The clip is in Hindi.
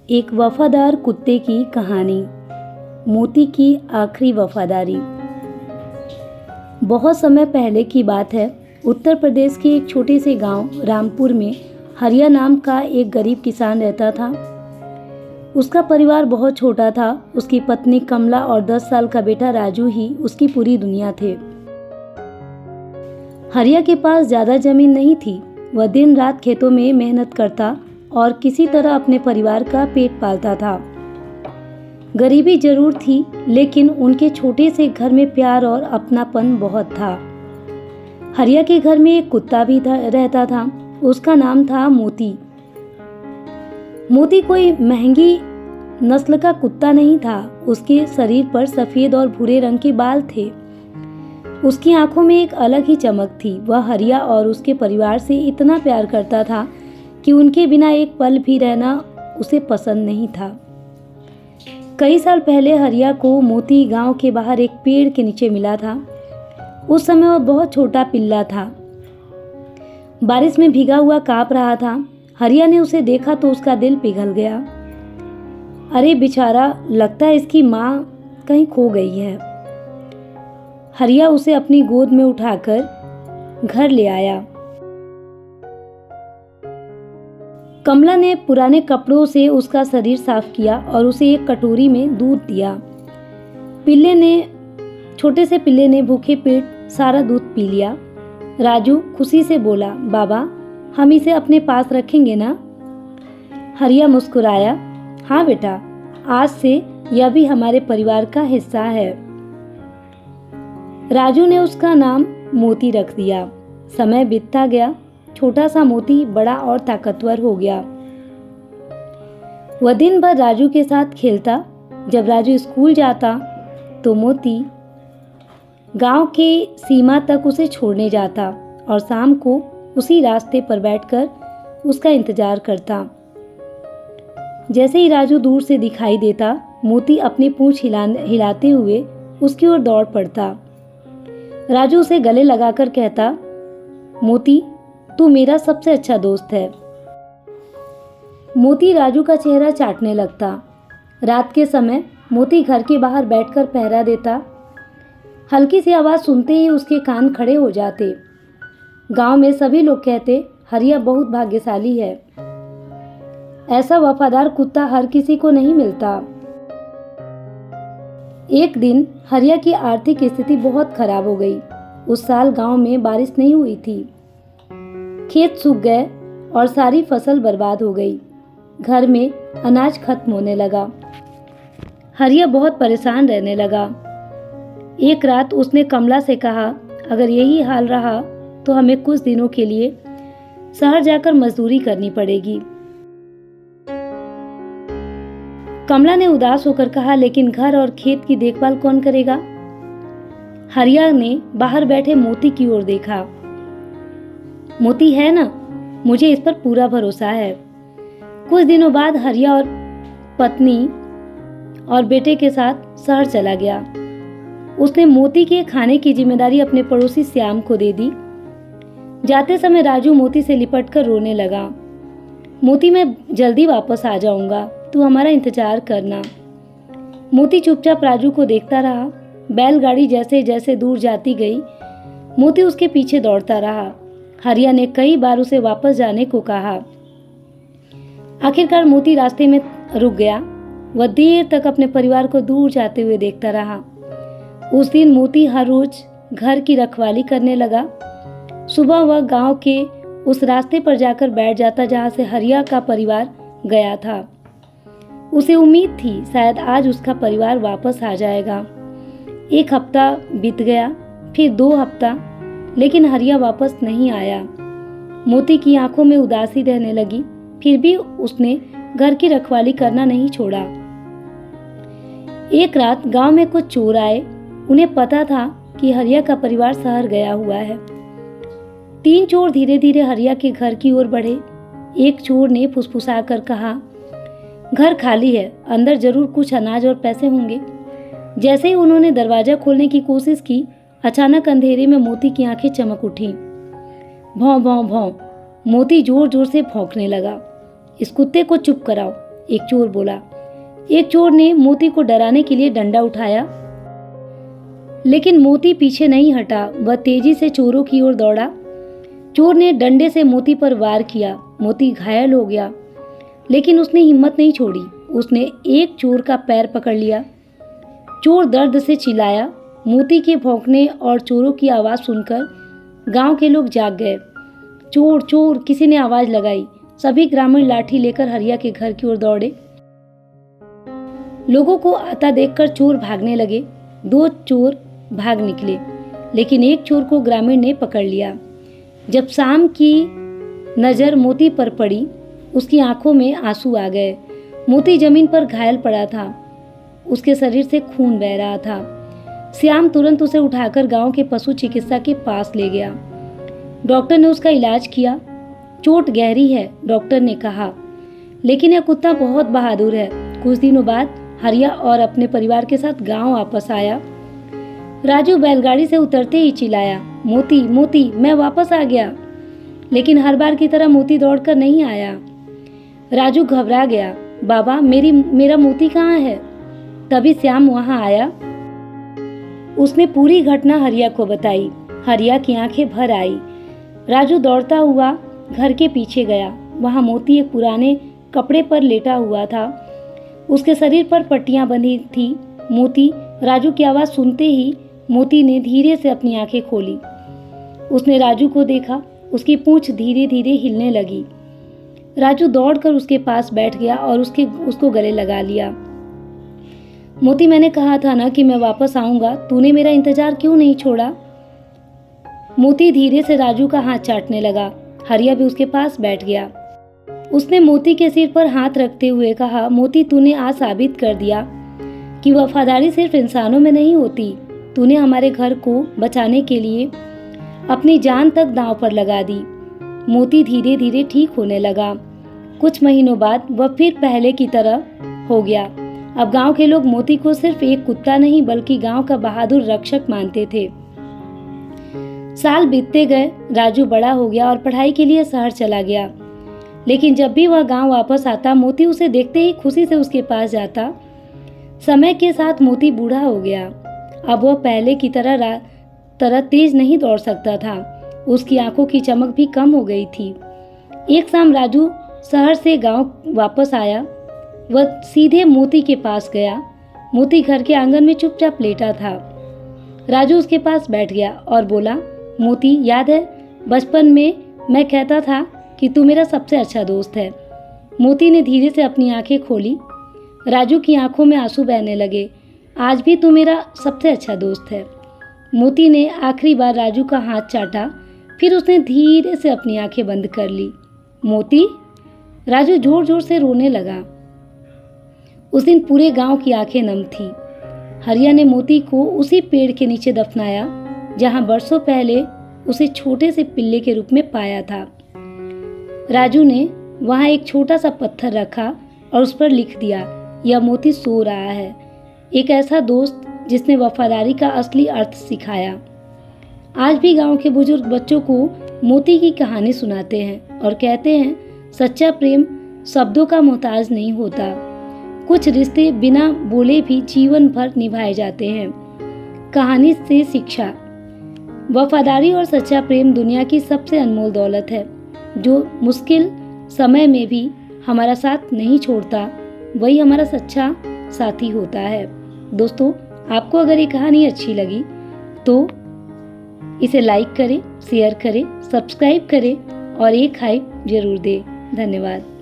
एक वफादार कुत्ते की कहानी। मोती की आखिरी वफादारी। बहुत समय पहले की बात है। उत्तर प्रदेश के एक छोटे से गांव रामपुर में हरिया नाम का एक गरीब किसान रहता था। उसका परिवार बहुत छोटा था। उसकी पत्नी कमला और 10 साल का बेटा राजू ही उसकी पूरी दुनिया थे। हरिया के पास ज़्यादा जमीन नहीं थी। वह दिन रात खेतों में मेहनत करता और किसी तरह अपने परिवार का पेट पालता था। गरीबी जरूर थी, लेकिन उनके छोटे से घर में प्यार और अपनापन बहुत था। हरिया के घर में एक कुत्ता भी रहता था। उसका नाम था मोती। मोती कोई महंगी नस्ल का कुत्ता नहीं था। उसके शरीर पर सफेद और भूरे रंग के बाल थे। उसकी आंखों में एक अलग ही चमक थी। वह हरिया और उसके परिवार से इतना प्यार करता था कि उनके बिना एक पल भी रहना उसे पसंद नहीं था। कई साल पहले हरिया को मोती गांव के बाहर एक पेड़ के नीचे मिला था। उस समय वह बहुत छोटा पिल्ला था। बारिश में भीगा हुआ कांप रहा था। हरिया ने उसे देखा तो उसका दिल पिघल गया। अरे बेचारा, लगता है इसकी माँ कहीं खो गई है। हरिया उसे अपनी गोद में उठाकर घर ले आया। कमला ने पुराने कपड़ों से उसका शरीर साफ किया और उसे एक कटोरी में दूध दिया। छोटे से पिल्ले ने भूखे पेट सारा दूध पी लिया। राजू खुशी से बोला, बाबा, हम इसे अपने पास रखेंगे ना? हरिया मुस्कुराया, हाँ बेटा, आज से यह भी हमारे परिवार का हिस्सा है। राजू ने उसका नाम मोती रख दिया। समय बीतता गया। छोटा सा मोती बड़ा और ताकतवर हो गया। वह दिन भर राजू के साथ खेलता। जब राजू स्कूल जाता तो मोती गांव की सीमा तक उसे छोड़ने जाता और शाम को उसी रास्ते पर बैठकर उसका इंतजार करता। जैसे ही राजू दूर से दिखाई देता, मोती अपनी पूंछ हिलाते हुए उसकी ओर दौड़ पड़ता। राजू उसे गले लगाकर कहता, मोती, तू मेरा सबसे अच्छा दोस्त है। मोती राजू का चेहरा चाटने लगता। रात के समय मोती घर के बाहर बैठकर पहरा देता। हल्की सी आवाज सुनते ही उसके कान खड़े हो जाते। गांव में सभी लोग कहते, हरिया बहुत भाग्यशाली है। ऐसा वफादार कुत्ता हर किसी को नहीं मिलता। एक दिन हरिया की आर्थिक स्थिति बहुत खराब हो गई। उस साल गांव में बारिश नहीं हुई थी। खेत सूख गए और सारी फसल बर्बाद हो गई। घर में अनाज खत्म होने लगा। हरिया बहुत परेशान रहने लगा। एक रात उसने कमला से कहा, अगर यही हाल रहा तो हमें कुछ दिनों के लिए शहर जाकर मजदूरी करनी पड़ेगी। कमला ने उदास होकर कहा, लेकिन घर और खेत की देखभाल कौन करेगा? हरिया ने बाहर बैठे मोती की ओर देखा। मोती है ना, मुझे इस पर पूरा भरोसा है। कुछ दिनों बाद हरिया और पत्नी और बेटे के साथ शहर चला गया। उसने मोती के खाने की जिम्मेदारी अपने पड़ोसी श्याम को दे दी। जाते समय राजू मोती से लिपटकर रोने लगा। मोती, मैं जल्दी वापस आ जाऊंगा, तू हमारा इंतजार करना। मोती चुपचाप राजू को देखता रहा। बैलगाड़ी जैसे जैसे दूर जाती गई, मोती उसके पीछे दौड़ता रहा। हरिया ने कई बार उसे वापस जाने को कहा। आखिरकार मोती रास्ते में रुक गया। वह देर तक अपने परिवार को दूर जाते हुए देखता रहा। उस दिन मोती हर रोज घर की रखवाली करने लगा। सुबह वह गांव के उस रास्ते पर जाकर बैठ जाता जहां से हरिया का परिवार गया था। उसे उम्मीद थी शायद आज उसका परिवार वापस आ जाएगा। 1 हफ्ता बीत गया, फिर 2 हफ्ता, लेकिन हरिया वापस नहीं आया। मोती की आंखों में उदासी रहने लगी। फिर भी उसने घर की रखवाली करना नहीं छोड़ा। एक रात गांव में कुछ चोर आए। उन्हें पता था कि हरिया का परिवार शहर गया हुआ है। 3 चोर धीरे धीरे हरिया के घर की ओर बढ़े। एक चोर ने फुसफुसाकर कहा, घर खाली है, अंदर जरूर कुछ अनाज और पैसे होंगे। जैसे ही उन्होंने दरवाजा खोलने की कोशिश की, अचानक अंधेरे में मोती की आंखें चमक उठी। भौं भौं भौं, मोती जोर जोर से भौंकने लगा। इस कुत्ते को चुप कराओ, एक चोर बोला। एक चोर ने मोती को डराने के लिए डंडा उठाया, लेकिन मोती पीछे नहीं हटा। वह तेजी से चोरों की ओर दौड़ा। चोर ने डंडे से मोती पर वार किया। मोती घायल हो गया, लेकिन उसने हिम्मत नहीं छोड़ी। उसने एक चोर का पैर पकड़ लिया। चोर दर्द से चिल्लाया। मोती के भौंकने और चोरों की आवाज़ सुनकर गांव के लोग जाग गए। चोर चोर, किसी ने आवाज़ लगाई। सभी ग्रामीण लाठी लेकर हरिया के घर की ओर दौड़े। लोगों को आता देखकर चोर भागने लगे। 2 चोर भाग निकले, लेकिन एक चोर को ग्रामीण ने पकड़ लिया। जब शाम की नज़र मोती पर पड़ी, उसकी आंखों में आंसू आ गए। मोती जमीन पर घायल पड़ा था। उसके शरीर से खून बह रहा था। श्याम तुरंत उसे उठाकर गांव के पशु चिकित्सा के पास ले गया। डॉक्टर ने उसका इलाज किया। चोट गहरी है, डॉक्टर ने कहा, लेकिन यह कुत्ता बहुत बहादुर है। कुछ दिनों बाद हरिया और अपने परिवार के साथ गांव वापस आया। राजू बैलगाड़ी से उतरते ही चिल्लाया, मोती मोती, मैं वापस आ गया। लेकिन हर बार की तरह मोती दौड़कर नहीं आया। राजू घबरा गया। बाबा, मेरा मोती कहाँ है? तभी श्याम वहां आया। उसने पूरी घटना हरिया को बताई। हरिया की आंखें भर आई। राजू दौड़ता हुआ घर के पीछे गया। वहां मोती एक पुराने कपड़े पर लेटा हुआ था। उसके शरीर पर पट्टियां बंधी थी। मोती, राजू की आवाज़ सुनते ही मोती ने धीरे से अपनी आंखें खोली। उसने राजू को देखा। उसकी पूंछ धीरे धीरे हिलने लगी। राजू दौड़कर उसके पास बैठ गया और उसको गले लगा लिया। मोती, मैंने कहा था ना कि मैं वापस आऊंगा, तूने मेरा इंतजार क्यों नहीं छोड़ा? मोती धीरे से राजू का हाथ चाटने लगा। हरिया भी उसके पास बैठ गया। उसने मोती के सिर पर हाथ रखते हुए कहा, मोती, तूने आज साबित कर दिया कि वफादारी सिर्फ इंसानों में नहीं होती। तूने हमारे घर को बचाने के लिए अपनी जान तक दांव पर लगा दी। मोती धीरे धीरे ठीक होने लगा। कुछ महीनों बाद वह फिर पहले की तरह हो गया। अब गांव के लोग मोती को सिर्फ एक कुत्ता नहीं बल्कि गांव का बहादुर रक्षक मानते थे। साल बीतते गए। राजू बड़ा हो गया और पढ़ाई के लिए शहर चला गया। लेकिन जब भी वह गांव वापस आता, मोती उसे देखते ही खुशी से उसके पास जाता। समय के साथ मोती बूढ़ा हो गया। अब वह पहले की तरह तेज नहीं दौड़ सकता था। उसकी आंखों की चमक भी कम हो गई थी। एक शाम राजू शहर से गांव वापस आया। वह सीधे मोती के पास गया। मोती घर के आंगन में चुपचाप लेटा था। राजू उसके पास बैठ गया और बोला, मोती, याद है बचपन में मैं कहता था कि तू मेरा सबसे अच्छा दोस्त है? मोती ने धीरे से अपनी आंखें खोली। राजू की आंखों में आंसू बहने लगे। आज भी तू मेरा सबसे अच्छा दोस्त है। मोती ने आखिरी बार राजू का हाथ चाटा, फिर उसने धीरे से अपनी आंखें बंद कर ली। मोती, राजू जोर जोर से रोने लगा। उस दिन पूरे गांव की आंखें नम थी। हरिया ने मोती को उसी पेड़ के नीचे दफनाया जहां बरसों पहले उसे छोटे से पिल्ले के रूप में पाया था। राजू ने वहां एक छोटा सा पत्थर रखा और उस पर लिख दिया, यह मोती सो रहा है। एक ऐसा दोस्त जिसने वफादारी का असली अर्थ सिखाया। आज भी गांव के बुजुर्ग बच्चों को मोती की कहानी सुनाते हैं और कहते हैं, सच्चा प्रेम शब्दों का मोहताज नहीं होता। कुछ रिश्ते बिना बोले भी जीवन भर निभाए जाते हैं। कहानी से शिक्षा। वफादारी और सच्चा प्रेम दुनिया की सबसे अनमोल दौलत है। जो मुश्किल समय में भी हमारा साथ नहीं छोड़ता, वही हमारा सच्चा साथी होता है। दोस्तों, आपको अगर ये कहानी अच्छी लगी तो इसे लाइक करें, शेयर करें, सब्सक्राइब करें और एक हाइप जरूर दें। धन्यवाद।